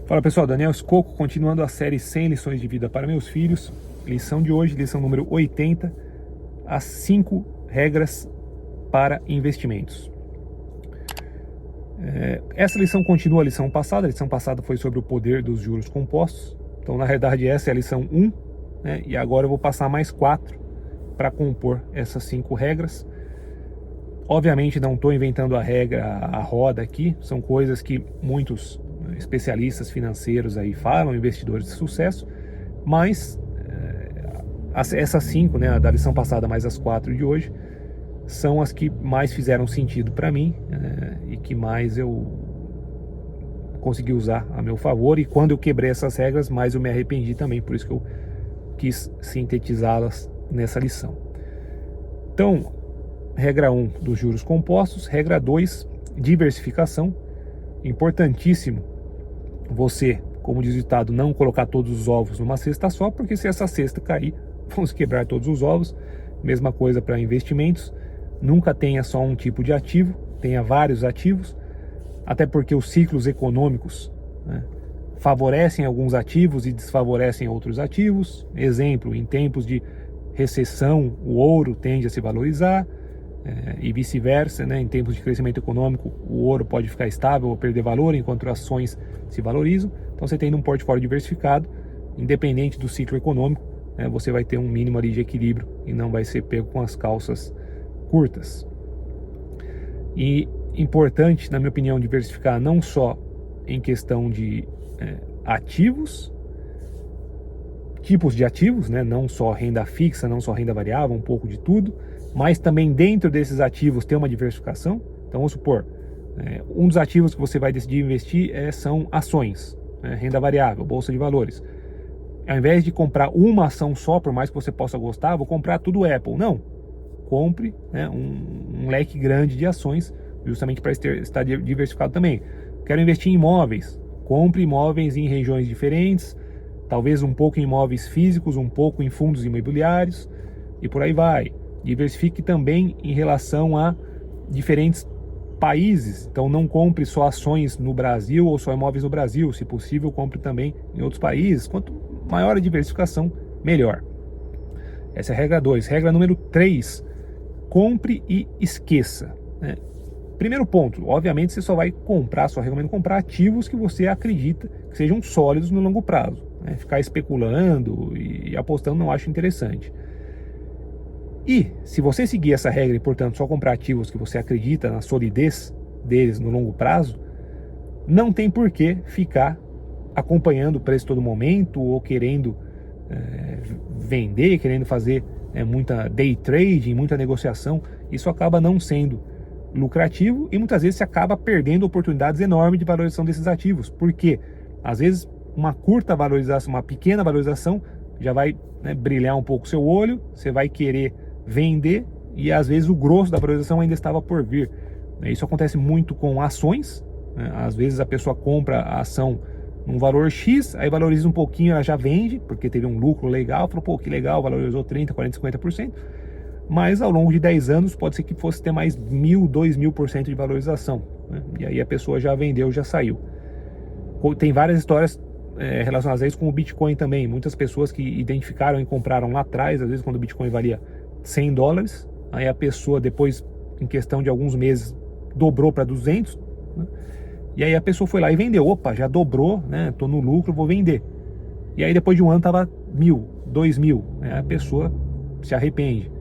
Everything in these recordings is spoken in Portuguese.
Fala pessoal, Daniel Scocco, continuando a série 100 lições de vida para meus filhos. Lição de hoje, lição número 80, as 5 regras para investimentos. Essa lição continua a lição passada. A lição passada foi sobre o poder dos juros compostos. Então, na verdade, essa é a lição 1, né? E agora eu vou passar mais 4 para compor essas 5 regras. Obviamente não estou inventando a roda aqui, são coisas que muitos especialistas financeiros aí falam, investidores de sucesso, mas essas 5, né, da lição passada mais as 4 de hoje, são as que mais fizeram sentido para mim e que mais eu consegui usar a meu favor, e quando eu quebrei essas regras, mais eu me arrependi também, por isso que eu quis sintetizá-las nessa lição. Então, regra 1 dos juros compostos. Regra 2, diversificação. Importantíssimo você, como diz o ditado, não colocar todos os ovos numa cesta só, porque se essa cesta cair, vamos quebrar todos os ovos. Mesma coisa para investimentos. Nunca tenha só um tipo de ativo, tenha vários ativos, até porque os ciclos econômicos, né, favorecem alguns ativos e desfavorecem outros ativos. Exemplo, em tempos de recessão, o ouro tende a se valorizar, e vice-versa, né? Em tempos de crescimento econômico, o ouro pode ficar estável ou perder valor, enquanto as ações se valorizam. Então, você tendo um portfólio diversificado, independente do ciclo econômico, né, você vai ter um mínimo ali de equilíbrio e não vai ser pego com as calças curtas. E importante, na minha opinião, diversificar não só em questão de ativos, tipos de ativos, né? Não só renda fixa, não só renda variável, um pouco de tudo, mas também dentro desses ativos ter uma diversificação. Então, vamos supor, um dos ativos que você vai decidir investir são ações, renda variável, bolsa de valores. Ao invés de comprar uma ação só, por mais que você possa gostar, vou comprar tudo Apple. Não, compre, né, um leque grande de ações, justamente para estar diversificado também. Quero investir em imóveis, compre imóveis em regiões diferentes, talvez um pouco em imóveis físicos, um pouco em fundos imobiliários, e por aí vai. Diversifique também em relação a diferentes países. Então, não compre só ações no Brasil ou só imóveis no Brasil. Se possível, compre também em outros países. Quanto maior a diversificação, melhor. Essa é a regra 2. Regra número 3, compre e esqueça. Primeiro ponto, obviamente você só vai comprar, só recomendo comprar ativos que você acredita que sejam sólidos no longo prazo. Ficar especulando e apostando não acho interessante. E se você seguir essa regra e, portanto, só comprar ativos que você acredita na solidez deles no longo prazo, não tem por que ficar acompanhando o preço todo momento ou querendo vender, querendo fazer muita day trading, muita negociação. Isso acaba não sendo lucrativo e muitas vezes você acaba perdendo oportunidades enormes de valorização desses ativos. Porque às vezes uma curta valorização, uma pequena valorização já vai brilhar um pouco o seu olho, você vai querer vender e às vezes o grosso da valorização ainda estava por vir. Isso acontece muito com ações, às vezes a pessoa compra a ação num valor X, aí valoriza um pouquinho, ela já vende, porque teve um lucro legal, falou, pô, que legal, valorizou 30%, 40%, 50%, mas ao longo de 10 anos pode ser que fosse ter mais 1.000, 2.000% de valorização, e aí a pessoa já vendeu, já saiu. Tem várias histórias relacionadas a isso com o Bitcoin também. Muitas pessoas que identificaram e compraram lá atrás, às vezes quando o Bitcoin valia $100, aí a pessoa depois, em questão de alguns meses, dobrou para 200, né? E aí a pessoa foi lá e vendeu. Opa, já dobrou, né? Tô no lucro, vou vender. E aí depois de um ano tava 1.000, 2.000, né? A pessoa se arrepende.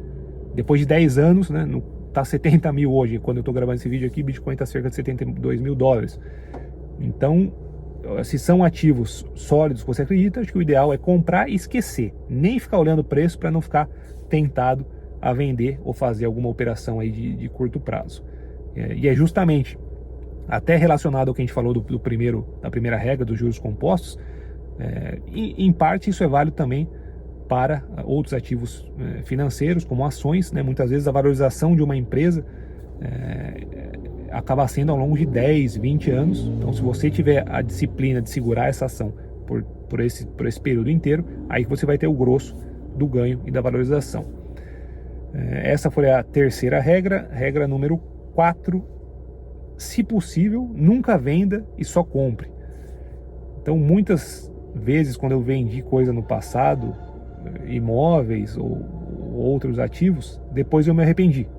Depois de 10 anos, né? Tá 70 mil hoje, quando eu tô gravando esse vídeo aqui, Bitcoin tá cerca de $72.000. Então, se são ativos sólidos que você acredita, acho que o ideal é comprar e esquecer, nem ficar olhando o preço para não ficar tentado a vender ou fazer alguma operação aí de curto prazo. E é justamente, até relacionado ao que a gente falou da primeira regra dos juros compostos, em parte isso é válido também para outros ativos financeiros, como ações, né? Muitas vezes a valorização de uma empresa acaba sendo ao longo de 10, 20 anos. Então, se você tiver a disciplina de segurar essa ação por esse período inteiro, aí que você vai ter o grosso do ganho e da valorização. Essa foi a terceira regra. Regra número 4, se possível, nunca venda e só compre. Então, muitas vezes, quando eu vendi coisa no passado, imóveis ou outros ativos, depois eu me arrependi.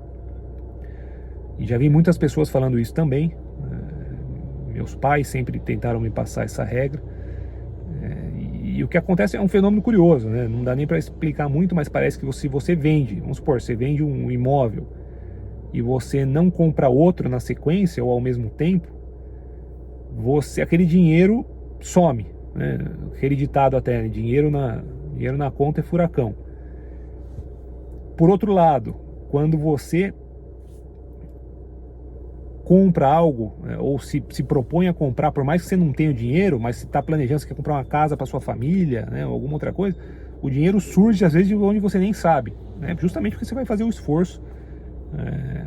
E já vi muitas pessoas falando isso também. Meus pais sempre tentaram me passar essa regra. E o que acontece é um fenômeno curioso, né? Não dá nem para explicar muito, mas parece que se você vende, vamos supor, você vende um imóvel e você não compra outro na sequência ou ao mesmo tempo, aquele dinheiro some, né? Hereditado até, né? Dinheiro na conta é furacão. Por outro lado, quando você compra algo, ou se propõe a comprar, por mais que você não tenha o dinheiro, mas se está planejando, você quer comprar uma casa para sua família, né, ou alguma outra coisa, o dinheiro surge às vezes de onde você nem sabe, né, justamente porque você vai fazer um esforço,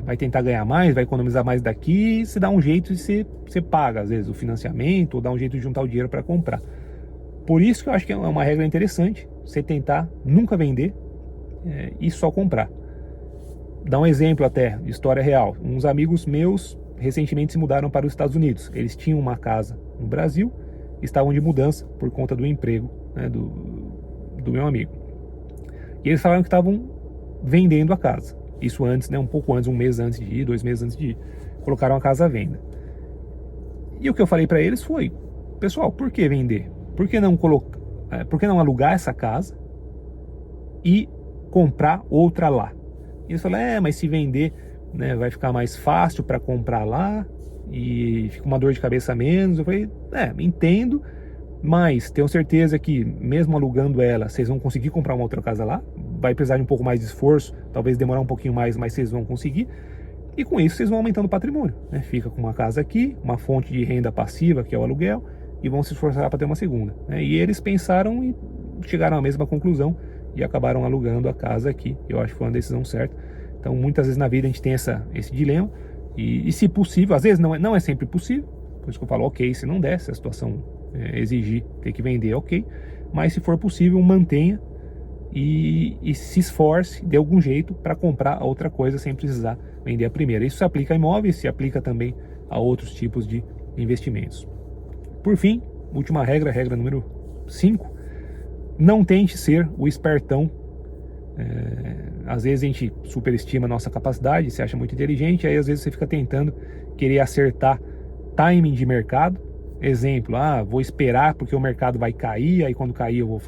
vai tentar ganhar mais, vai economizar mais daqui, se dá um jeito e você paga às vezes o financiamento, ou dá um jeito de juntar o dinheiro para comprar. Por isso que eu acho que é uma regra interessante, você tentar nunca vender e só comprar. Dá um exemplo até, de história real. Uns amigos meus recentemente se mudaram para os Estados Unidos. Eles tinham uma casa no Brasil, estavam de mudança por conta do emprego, né, do meu amigo. E eles falaram que estavam vendendo a casa. Isso antes, né, um pouco antes, 1 mês antes de ir, 2 meses antes de ir. Colocaram a casa à venda. E o que eu falei para eles foi: pessoal, por que vender? Por que não alugar essa casa e comprar outra lá? E eles falaram: mas se vender, né, vai ficar mais fácil para comprar lá e fica uma dor de cabeça a menos. Eu falei: entendo, mas tenho certeza que mesmo alugando ela, vocês vão conseguir comprar uma outra casa lá. Vai precisar de um pouco mais de esforço, talvez demorar um pouquinho mais, mas vocês vão conseguir. E com isso vocês vão aumentando o patrimônio, né? Fica com uma casa aqui, uma fonte de renda passiva, que é o aluguel, e vão se esforçar para ter uma segunda, né? E eles pensaram e chegaram à mesma conclusão e acabaram alugando a casa aqui. Eu acho que foi uma decisão certa. Então, muitas vezes na vida a gente tem esse dilema, e se possível, às vezes não é sempre possível, por isso que eu falo, ok, se não der, se a situação exigir ter que vender, ok, mas se for possível, mantenha e se esforce de algum jeito para comprar outra coisa sem precisar vender a primeira. Isso se aplica a imóveis, se aplica também a outros tipos de investimentos. Por fim, última regra, regra número 5, não tente ser o espertão. Às vezes a gente superestima a nossa capacidade, se acha muito inteligente, aí às vezes você fica tentando querer acertar timing de mercado. Exemplo, vou esperar porque o mercado vai cair, aí quando cair eu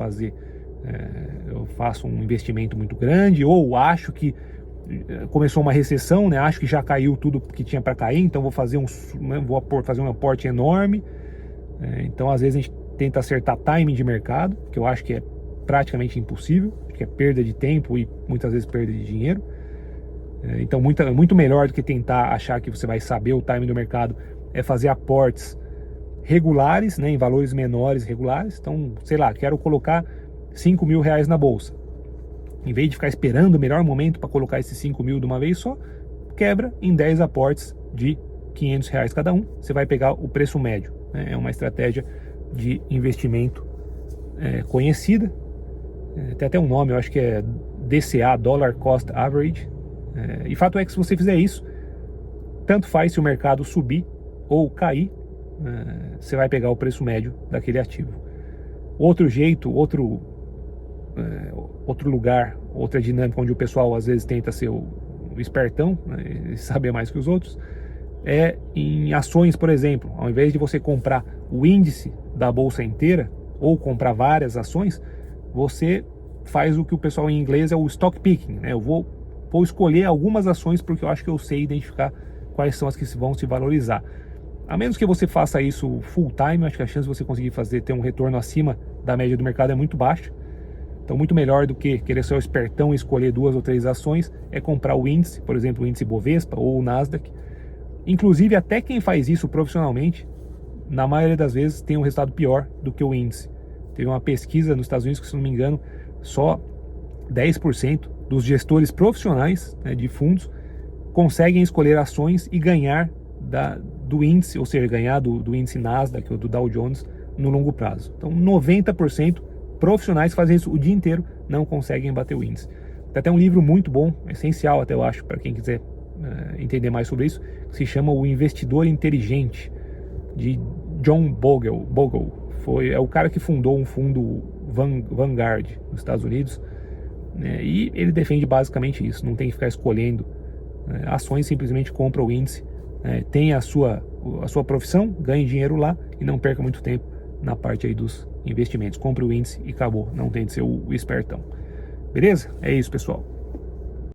faço um investimento muito grande, ou acho que começou uma recessão, né? Acho que já caiu tudo que tinha para cair, então vou fazer um aporte enorme. Então às vezes a gente tenta acertar timing de mercado, que eu acho que é praticamente impossível, que é perda de tempo e muitas vezes perda de dinheiro. Então muito melhor do que tentar achar que você vai saber o timing do mercado é fazer aportes regulares, né, em valores menores regulares. Então, sei lá, quero colocar 5 mil reais na bolsa. Em vez de ficar esperando o melhor momento para colocar esses 5 mil de uma vez só, quebra em 10 aportes de 500 reais cada um. Você vai pegar o preço médio, né? É uma estratégia de investimento conhecida. Tem até um nome, eu acho que é DCA, Dollar Cost Average. E fato é que se você fizer isso, tanto faz se o mercado subir ou cair, você vai pegar o preço médio daquele ativo. Outro jeito, outro lugar, outra dinâmica onde o pessoal às vezes tenta ser o espertão, né, e saber mais que os outros, é em ações, por exemplo. Ao invés de você comprar o índice da bolsa inteira ou comprar várias ações, você faz o que o pessoal em inglês é o stock picking, né? Eu vou escolher algumas ações porque eu acho que eu sei identificar quais são as que vão se valorizar. A menos que você faça isso full time, acho que a chance de você conseguir ter um retorno acima da média do mercado é muito baixa. Então, muito melhor do que querer ser o espertão e escolher 2 ou 3 ações, é comprar o índice, por exemplo, o índice Bovespa ou o Nasdaq. Inclusive, até quem faz isso profissionalmente, na maioria das vezes, tem um resultado pior do que o índice. Teve uma pesquisa nos Estados Unidos que, se não me engano, só 10% dos gestores profissionais, né, de fundos conseguem escolher ações e ganhar do índice, ou seja, ganhar do índice Nasdaq ou do Dow Jones no longo prazo. Então 90% profissionais que fazem isso o dia inteiro não conseguem bater o índice. Tem até um livro muito bom, essencial até eu acho, para quem quiser entender mais sobre isso, que se chama O Investidor Inteligente, de John Bogle é o cara que fundou um fundo Vanguard nos Estados Unidos, né, e ele defende basicamente isso, não tem que ficar escolhendo ações, simplesmente compra o índice, tem a sua profissão, ganhe dinheiro lá e não perca muito tempo na parte aí dos investimentos. Compre o índice e acabou, não tem de ser o espertão. Beleza? É isso, pessoal.